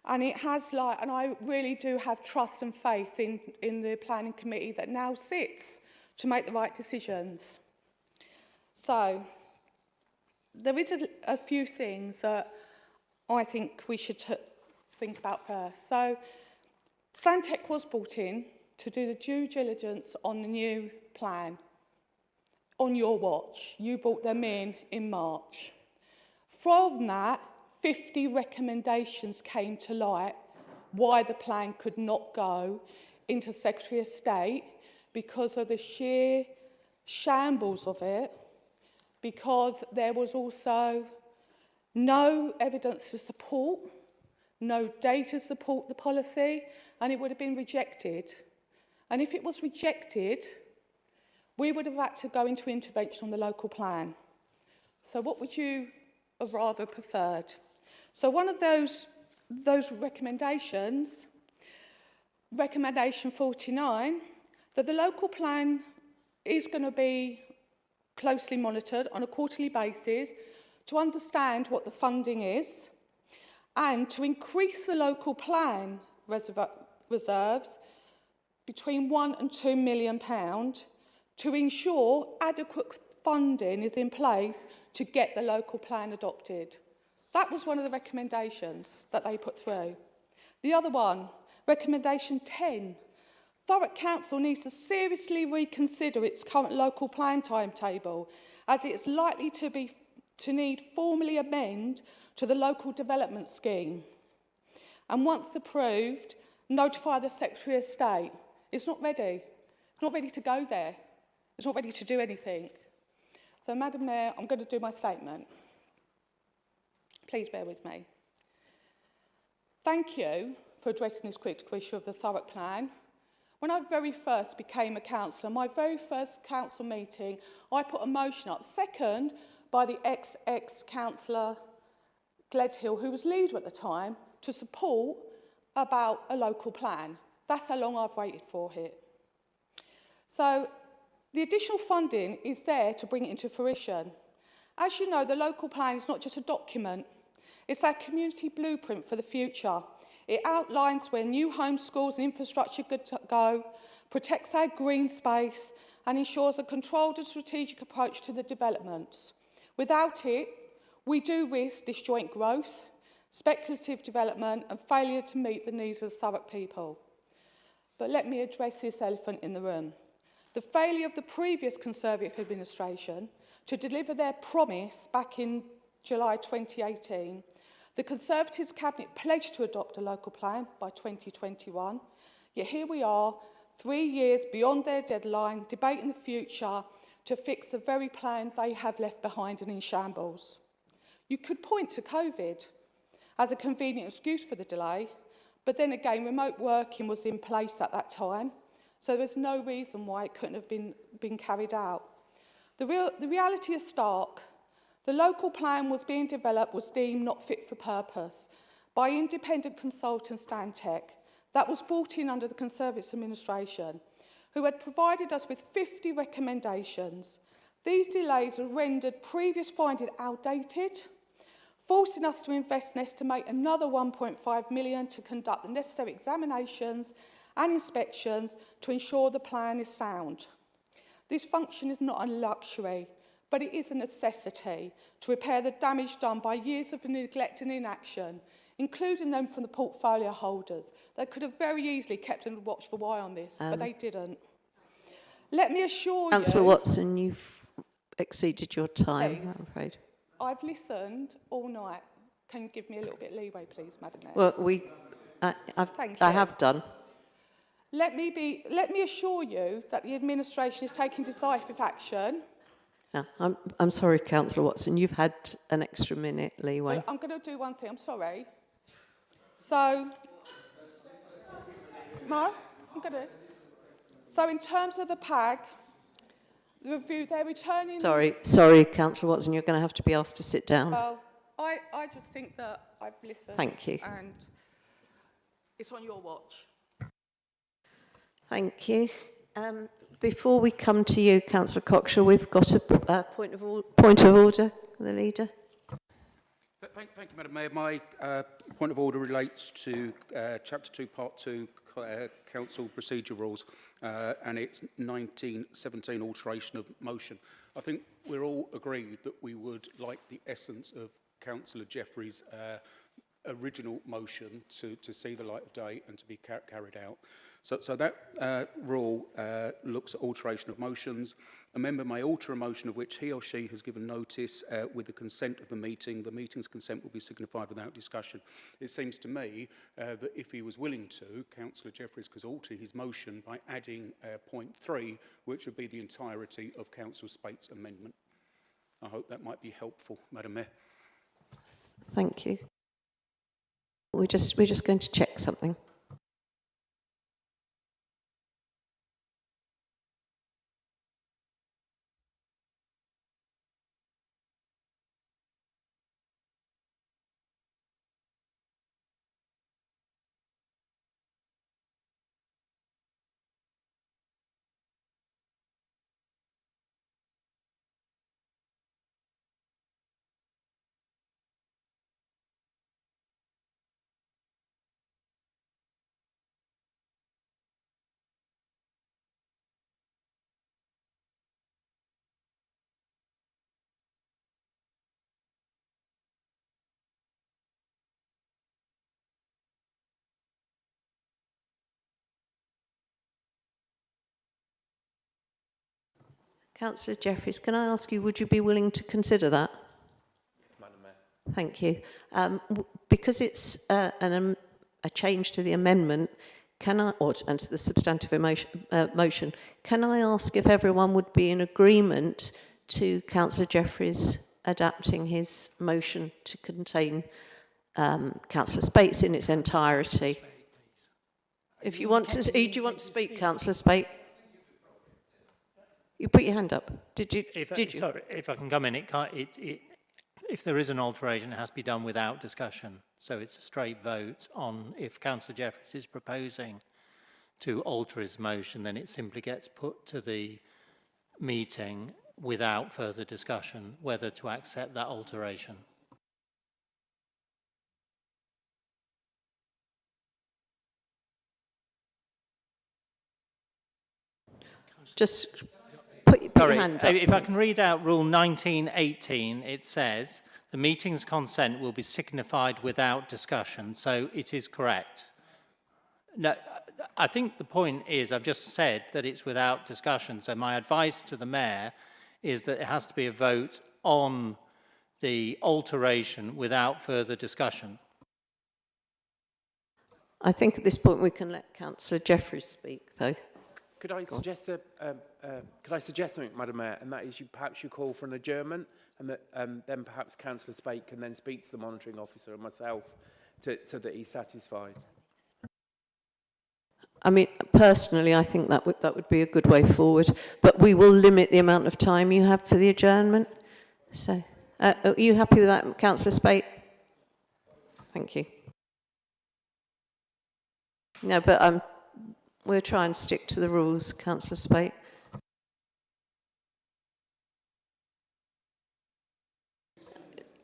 And it has, and I really do have trust and faith in the planning committee that now sits to make the right decisions. So, there is a few things that I think we should think about first. So, Santec was brought in to do the due diligence on the new plan. On your watch, you brought them in March. From that, 50 recommendations came to light why the plan could not go into Secretary of State because of the sheer shambles of it, because there was also no evidence to support, no data to support the policy, and it would have been rejected. And if it was rejected, we would have had to go into intervention on the local plan. So what would you have rather preferred? So one of those recommendations, recommendation 49, that the local plan is going to be closely monitored on a quarterly basis to understand what the funding is and to increase the local plan reserves between £1 and £2 million to ensure adequate funding is in place to get the local plan adopted. That was one of the recommendations that they put through. The other one, recommendation 10, Thurrock Council needs to seriously reconsider its current local plan timetable as it's likely to need formally amend to the local development scheme. And once approved, notify the Secretary of State. It's not ready. It's not ready to go there. It's not ready to do anything. So, Madam Mayor, I'm going to do my statement. Please bear with me. Thank you for addressing this critical issue of the Thurrock plan. When I very first became a councillor, my very first council meeting, I put a motion up, second by the ex-councillor Gledhill, who was leader at the time, to support about a local plan. That's how long I've waited for it. So the additional funding is there to bring it into fruition. As you know, the local plan is not just a document. It's our community blueprint for the future. It outlines where new homes, schools and infrastructure could go, protects our green space and ensures a controlled and strategic approach to the developments. Without it, we do risk disjoint growth, speculative development and failure to meet the needs of the Thurrock people. But let me address this elephant in the room. The failure of the previous Conservative administration to deliver their promise back in July 2018, the Conservatives Cabinet pledged to adopt a local plan by 2021, yet here we are, 3 years beyond their deadline, debating the future to fix the very plan they have left behind and in shambles. You could point to COVID as a convenient excuse for the delay, but then again, remote working was in place at that time, so there's no reason why it couldn't have been carried out. The reality is stark. The local plan was being developed was deemed not fit for purpose by independent consultant Stantec that was brought in under the Conservative administration, who had provided us with 50 recommendations. These delays have rendered previous findings outdated, forcing us to invest and estimate another 1.5 million to conduct the necessary examinations and inspections to ensure the plan is sound. This function is not a luxury, but it is a necessity to repair the damage done by years of neglect and inaction, including them from the portfolio holders. They could have very easily kept a watchful eye on this, but they didn't. Let me assure you... Councillor Watson, you've exceeded your time, please. I'm afraid. I've listened all night. Can you give me a little bit of leeway, please, Madam Mayor? Well, I have done. Let me assure you that the administration is taking decisive action. No, I'm sorry, Councillor Watson, you've had an extra minute leeway. Well, I'm going to do one thing, I'm sorry. So, no, I'm going to. So in terms of the PAG, the review, they're returning... Sorry, Councillor Watson, you're going to have to be asked to sit down. Well, I just think that I've listened. Thank you. And it's on your watch. Thank you. Before we come to you, Councillor Cockshaw, we've got a point of order, the leader. Thank you, Madam Mayor. My point of order relates to Chapter 2, Part 2, Council Procedure Rules, and its 1917 alteration of motion. I think we're all agreed that we would like the essence of Councillor Jeffrey's original motion to see the light of day and to be carried out. So that rule looks at alteration of motions. A member may alter a motion of which he or she has given notice with the consent of the meeting. The meeting's consent will be signified without discussion. It seems to me that if he was willing to, Councillor Jeffreys could alter his motion by adding point 3, which would be the entirety of Councillor Spate's amendment. I hope that might be helpful, Madam Mayor. Thank you. We're just going to check something. Councillor Jeffreys, can I ask you, would you be willing to consider that? Madam Mayor. Thank you. Because it's a change to the amendment, and to the substantive motion, can I ask if everyone would be in agreement to Councillor Jeffreys adapting his motion to contain Councillor Spate's in its entirety? If you want to, do you want to speak, Councillor Spate? You put your hand up. Did you? Sorry, if I can come in, if there is an alteration, it has to be done without discussion. So it's a straight vote on if Councillor Jeffreys is proposing to alter his motion, then it simply gets put to the meeting without further discussion whether to accept that alteration. Just put your hand up. If I can read out Rule 1918, it says, the meeting's consent will be signified without discussion, so it is correct. No, I think the point is, I've just said that it's without discussion, so my advice to the Mayor is that it has to be a vote on the alteration without further discussion. I think at this point we can let Councillor Jeffreys speak, though. Could I suggest something, Madam Mayor, and that is perhaps you call for an adjournment, and that then perhaps Councillor Spate can then speak to the monitoring officer and myself so that he's satisfied. I mean, personally, I think that would be a good way forward, but we will limit the amount of time you have for the adjournment. So, are you happy with that, Councillor Spate? Thank you. No, but we'll try and stick to the rules, Councillor Spate.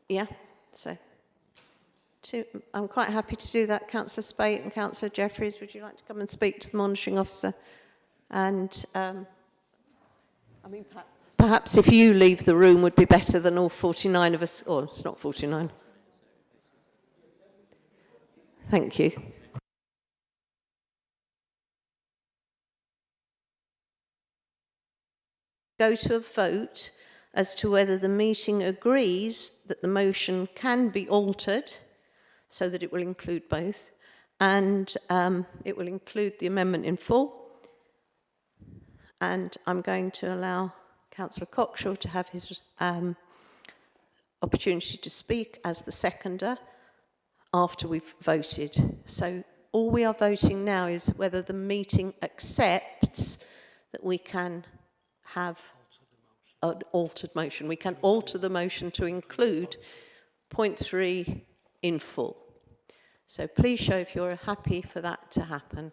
Yeah, so I'm quite happy to do that, Councillor Spate and Councillor Jeffreys. Would you like to come and speak to the monitoring officer? And I mean, perhaps if you leave the room would be better than all 49 of us. Oh, it's not 49. Thank you. Go to a vote as to whether the meeting agrees that the motion can be altered so that it will include both, and it will include the amendment in full. And I'm going to allow Councillor Cockshaw to have his opportunity to speak as the seconder after we've voted. So all we are voting now is whether the meeting accepts that we can have an altered motion. We can alter the motion to include point 3 in full. So please show if you're happy for that to happen.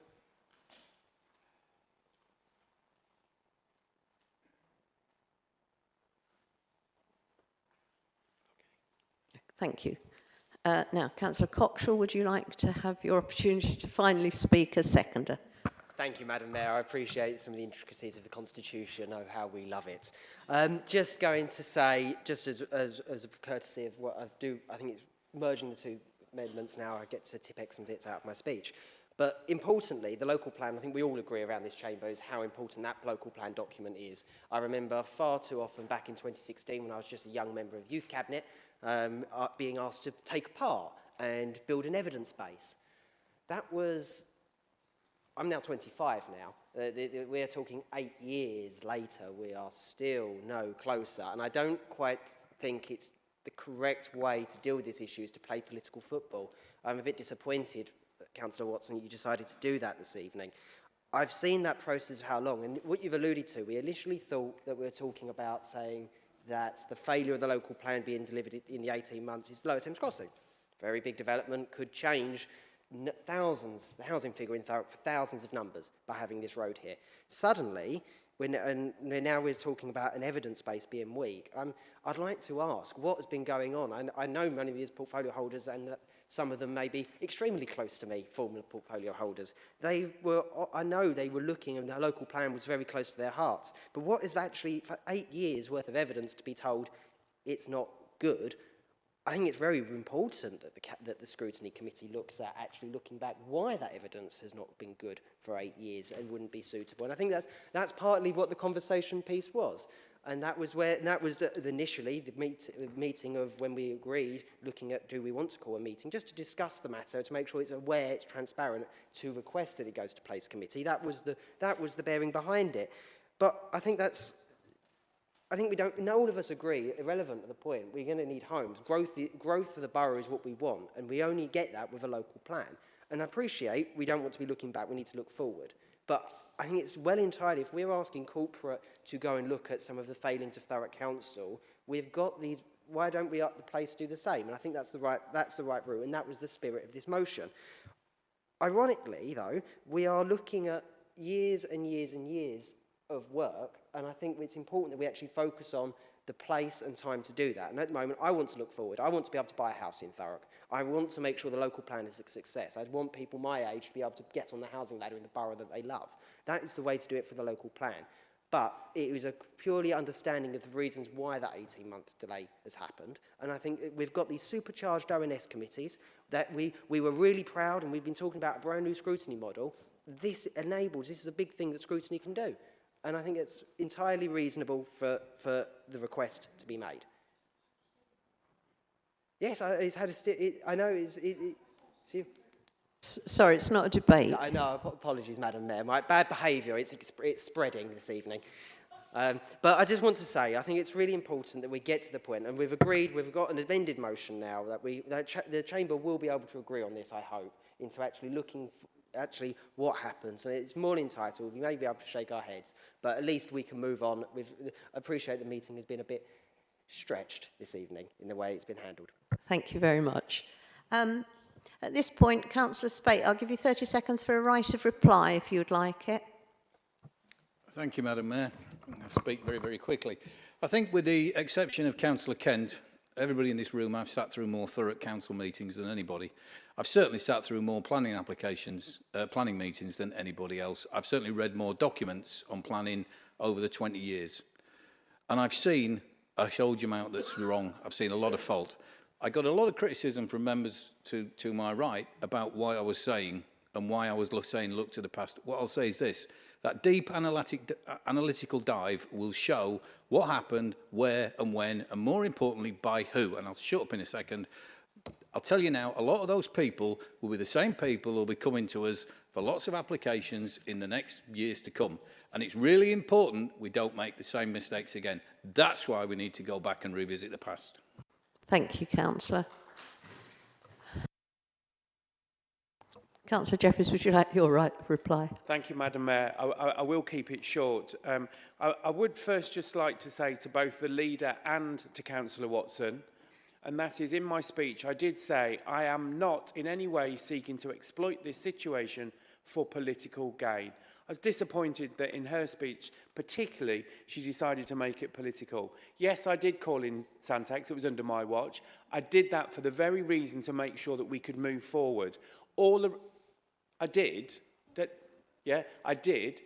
Thank you. Now, Councillor Cockshaw, would you like to have your opportunity to finally speak as seconder? Thank you, Madam Mayor. I appreciate some of the intricacies of the Constitution, oh, how we love it. Just going to say, just as a courtesy of what I do, I think it's merging the two amendments now, I get to tip some bits out of my speech. But importantly, the local plan, I think we all agree around this chamber, is how important that local plan document is. I remember far too often back in 2016 when I was just a young member of Youth Cabinet, being asked to take part and build an evidence base. That was, I'm now 25 now. We're talking 8 years later. We are still no closer. And I don't quite think it's the correct way to deal with this issue is to play political football. I'm a bit disappointed, Councillor Watson, you decided to do that this evening. I've seen that process how long, and what you've alluded to, we initially thought that we were talking about saying that the failure of the local plan being delivered in the 18 months is Lower Thames Crossing. Very big development could change thousands, the housing figure in Thurrock for thousands of numbers by having this road here. Suddenly, now we're talking about an evidence base being weak. I'd like to ask what has been going on. I know many of these portfolio holders and some of them may be extremely close to me, former portfolio holders. I know they were looking and the local plan was very close to their hearts. But what is actually, for 8 years worth of evidence to be told it's not good, I think it's very important that the Scrutiny Committee looks at actually looking back why that evidence has not been good for 8 years and wouldn't be suitable. And I think that's partly what the conversation piece was. And that was initially the meeting of when we agreed, looking at do we want to call a meeting, just to discuss the matter, to make sure it's aware, it's transparent, to request that it goes to Place Committee. That was the bearing behind it. But I think we don't, all of us agree, irrelevant at the point, we're going to need homes. Growth for the borough is what we want, and we only get that with a local plan. And I appreciate we don't want to be looking back, we need to look forward. But I think it's well entirely, if we're asking corporate to go and look at some of the failings of Thurrock Council, we've got these, why don't we up the place do the same? And I think that's the right route, and that was the spirit of this motion. Ironically, though, we are looking at years and years and years of work, and I think it's important that we actually focus on the place and time to do that. And at the moment, I want to look forward. I want to be able to buy a house in Thurrock. I want to make sure the local plan is a success. I'd want people my age to be able to get on the housing ladder in the borough that they love. That is the way to do it for the local plan. But it was a purely understanding of the reasons why that 18-month delay has happened. And I think we've got these supercharged ONS committees that we were really proud, and we've been talking about a brand new scrutiny model. This is a big thing that scrutiny can do. And I think it's entirely reasonable for the request to be made. Yes, I know it's you. Sorry, it's not a debate. I know, apologies, Madam Mayor. My bad behaviour, it's spreading this evening. But I just want to say, I think it's really important that we get to the point, and we've agreed, we've got an amended motion now, that the Chamber will be able to agree on this, I hope, into actually looking actually what happens. And it's more entitled, we may be able to shake our heads, but at least we can move on. I appreciate the meeting has been a bit stretched this evening in the way it's been handled. Thank you very much. At this point, Councillor Spate, I'll give you 30 seconds for a right of reply if you would like it. Thank you, Madam Mayor. I'll speak very, very quickly. I think with the exception of Councillor Kent, everybody in this room, I've sat through more Thurrock Council meetings than anybody. I've certainly sat through more planning planning meetings than anybody else. I've certainly read more documents on planning over the 20 years. And I've seen a huge amount that's wrong. I've seen a lot of fault. I got a lot of criticism from members to my right about what I was saying and why I was saying look to the past. What I'll say is this, that deep analytical dive will show what happened, where and when, and more importantly, by who. And I'll shut up in a second. I'll tell you now, a lot of those people will be the same people who will be coming to us for lots of applications in the next years to come. And it's really important we don't make the same mistakes again. That's why we need to go back and revisit the past. Thank you, Councillor. Councillor Jeffries, would you like your right of reply? Thank you, Madam Mayor. I will keep it short. I would first just like to say to both the leader and to Councillor Watson, and that is in my speech, I did say I am not in any way seeking to exploit this situation for political gain. I was disappointed that in her speech, particularly, she decided to make it political. Yes, I did call in Santex, it was under my watch. I did that for the very reason to make sure that we could move forward. I did, but I did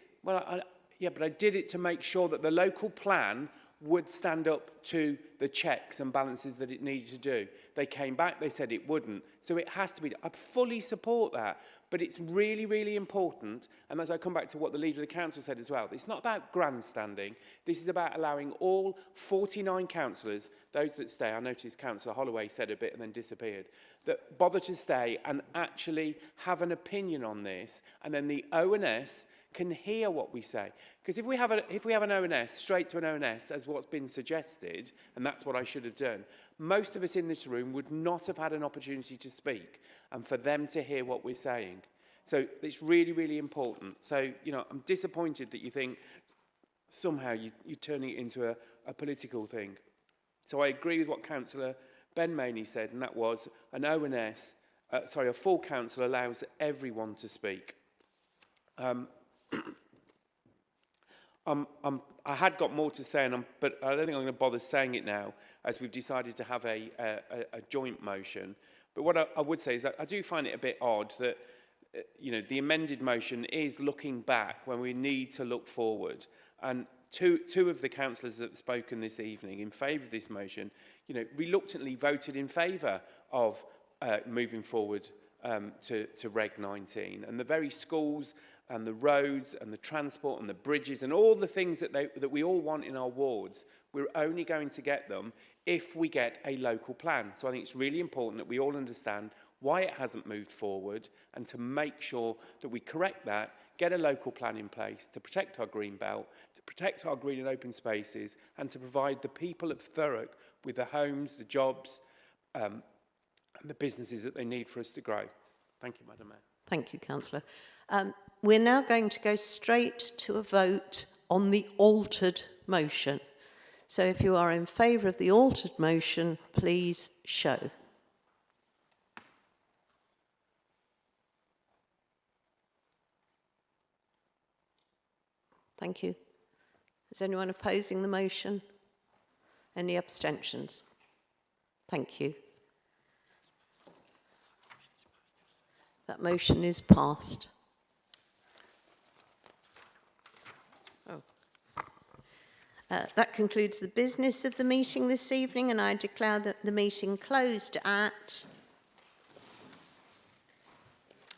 it to make sure that the local plan would stand up to the checks and balances that it needed to do. They came back, they said it wouldn't. So it has to be. I fully support that. But it's really, really important, and as I come back to what the Leader of the Council said as well, it's not about grandstanding. This is about allowing all 49 councillors, those that stay, I noticed Councillor Holloway said a bit and then disappeared, that bother to stay and actually have an opinion on this, and then the ONS can hear what we say. Because if we have an ONS, straight to an ONS, as what's been suggested, and that's what I should have done, most of us in this room would not have had an opportunity to speak and for them to hear what we're saying. So it's really, really important. So, you know, I'm disappointed that you think somehow you're turning it into a political thing. So I agree with what Councillor Ben Maney said, and that was an ONS, a full council allows everyone to speak. I had got more to say, but I don't think I'm going to bother saying it now, as we've decided to have a joint motion. But what I would say is that I do find it a bit odd that, you know, the amended motion is looking back when we need to look forward. And two of the councillors that have spoken this evening in favour of this motion, you know, reluctantly voted in favour of moving forward to Reg 19. And the very schools and the roads and the transport and the bridges and all the things that we all want in our wards, we're only going to get them if we get a local plan. So I think it's really important that we all understand why it hasn't moved forward and to make sure that we correct that, get a local plan in place to protect our green belt, to protect our green and open spaces, and to provide the people of Thurrock with the homes, the jobs, and the businesses that they need for us to grow. Thank you, Madam Mayor. Thank you, Councillor. We're now going to go straight to a vote on the altered motion. So if you are in favour of the altered motion, please show. Thank you. Is anyone opposing the motion? Any abstentions? Thank you. That motion is passed. That concludes the business of the meeting this evening, and I declare that the meeting closed at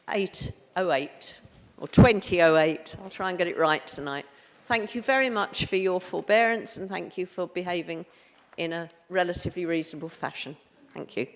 8:08 or 20:08. I'll try and get it right tonight. Thank you very much for your forbearance, and thank you for behaving in a relatively reasonable fashion. Thank you.